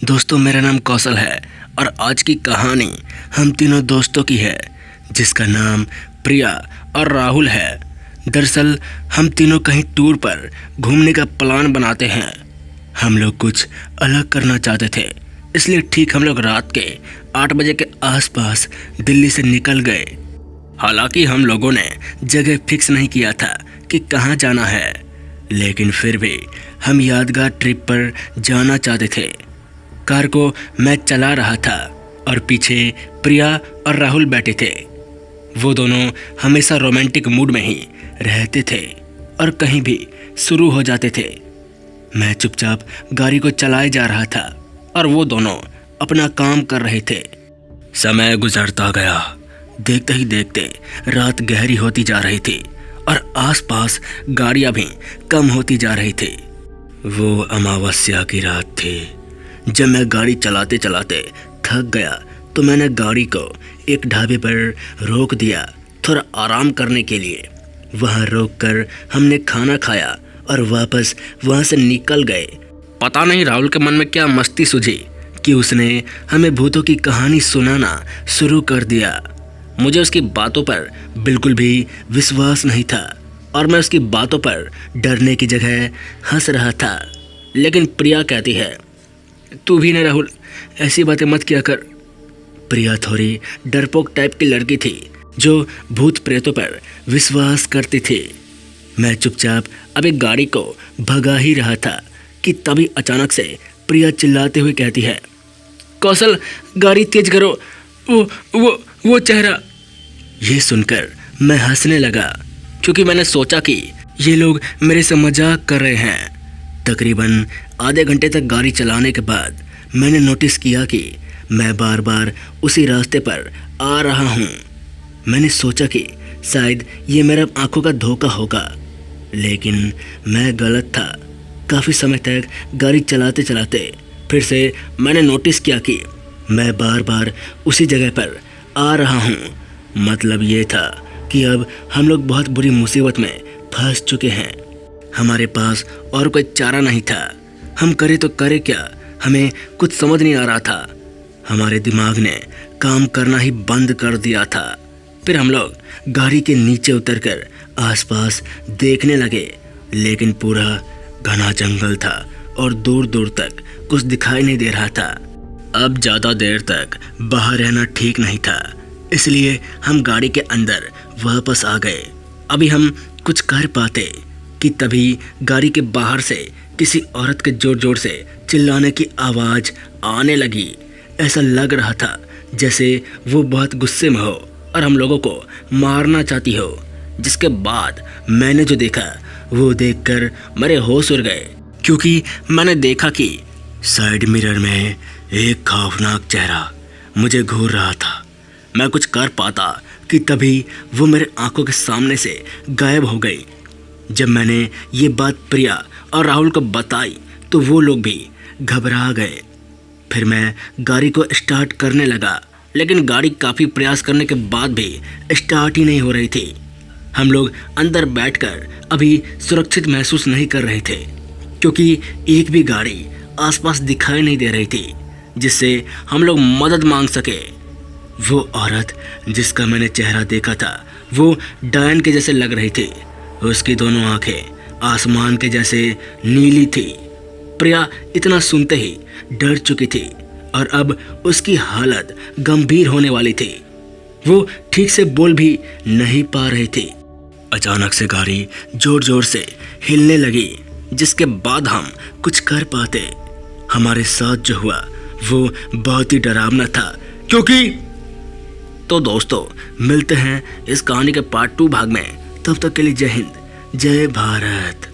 दोस्तों, मेरा नाम कौशल है और आज की कहानी हम तीनों दोस्तों की है जिसका नाम प्रिया और राहुल है। दरअसल हम तीनों कहीं टूर पर घूमने का प्लान बनाते हैं। हम लोग कुछ अलग करना चाहते थे, इसलिए ठीक हम लोग रात के 8 बजे के आसपास दिल्ली से निकल गए। हालांकि हम लोगों ने जगह फिक्स नहीं किया था कि कहाँ जाना है, लेकिन फिर भी हम यादगार ट्रिप पर जाना चाहते थे। कार को मैं चला रहा था और पीछे प्रिया और राहुल बैठे थे। वो दोनों हमेशा रोमांटिक मूड में ही रहते थे और कहीं भी शुरू हो जाते थे। मैं चुपचाप गाड़ी को चलाए जा रहा था और वो दोनों अपना काम कर रहे थे। समय गुजरता गया। देखते ही देखते रात गहरी होती जा रही थी और आसपास गाड़ियां भी कम होती जा रही थी। वो अमावस्या की रात थी। जब मैं गाड़ी चलाते चलाते थक गया तो मैंने गाड़ी को एक ढाबे पर रोक दिया थोड़ा आराम करने के लिए। वहाँ रोककर हमने खाना खाया और वापस वहाँ से निकल गए। पता नहीं राहुल के मन में क्या मस्ती सूझी कि उसने हमें भूतों की कहानी सुनाना शुरू कर दिया। मुझे उसकी बातों पर बिल्कुल भी विश्वास नहीं था और मैं उसकी बातों पर डरने की जगह हंस रहा था। लेकिन प्रिया कहती है, तू भी ना राहुल, ऐसी बातें मत किया कर। प्रिया थोड़ी डरपोक टाइप की लड़की थी जो भूत प्रेतों पर विश्वास करती थी। मैं चुपचाप अभी गाड़ी को भगा ही रहा था कि तभी अचानक से प्रिया चिल्लाते हुए कहती है, कौशल गाड़ी तेज करो, वो चेहरा। ये सुनकर मैं हंसने लगा क्योंकि मैंने सोचा कि ये लोग मेरे से मजाक कर रहे हैं। तकरीबन आधे घंटे तक गाड़ी चलाने के बाद मैंने नोटिस किया कि मैं बार बार उसी रास्ते पर आ रहा हूँ। मैंने सोचा कि शायद ये मेरा आंखों का धोखा होगा, लेकिन मैं गलत था। काफ़ी समय तक गाड़ी चलाते चलाते फिर से मैंने नोटिस किया कि मैं बार बार उसी जगह पर आ रहा हूँ। मतलब ये था कि अब हम लोग बहुत बुरी मुसीबत में फंस चुके हैं। हमारे पास और कोई चारा नहीं था। हम करे तो करे क्या, हमें कुछ समझ नहीं आ रहा था। हमारे दिमाग ने काम करना ही बंद कर दिया था। फिर हम लोग गाड़ी के नीचे उतरकर आसपास देखने लगे, लेकिन पूरा घना जंगल था और दूर दूर तक कुछ दिखाई नहीं दे रहा था। अब ज़्यादा देर तक बाहर रहना ठीक नहीं था, इसलिए हम गाड़ी के अंदर वापस आ गए। अभी हम कुछ कर पाते कि तभी गाड़ी के बाहर से किसी औरत के जोर जोर से चिल्लाने की आवाज़ आने लगी। ऐसा लग रहा था जैसे वो बहुत गुस्से में हो और हम लोगों को मारना चाहती हो। जिसके बाद मैंने जो देखा वो देखकर मेरे होश उड़ गए, क्योंकि मैंने देखा कि साइड मिरर में एक खौफनाक चेहरा मुझे घूर रहा था। मैं कुछ कर पाता कि तभी वो मेरे आंखों के सामने से गायब हो गई। जब मैंने ये बात प्रिया और राहुल को बताई तो वो लोग भी घबरा गए। फिर मैं गाड़ी को स्टार्ट करने लगा, लेकिन गाड़ी काफ़ी प्रयास करने के बाद भी स्टार्ट ही नहीं हो रही थी। हम लोग अंदर बैठकर अभी सुरक्षित महसूस नहीं कर रहे थे, क्योंकि एक भी गाड़ी आसपास दिखाई नहीं दे रही थी जिससे हम लोग मदद मांग सके। वो औरत जिसका मैंने चेहरा देखा था वो डायन के जैसे लग रही थी। उसकी दोनों आंखें आसमान के जैसे नीली थी। प्रिया इतना सुनते ही डर चुकी थी और अब उसकी हालत गंभीर होने वाली थी। वो ठीक से बोल भी नहीं पा रही थी। अचानक से गाड़ी जोर जोर से हिलने लगी, जिसके बाद हम कुछ कर पाते। हमारे साथ जो हुआ वो बहुत ही डरावना था, क्योंकि तो दोस्तों, मिलते हैं इस कहानी के पार्ट 2 भाग में। तब तक के लिए जय हिंद, जय भारत।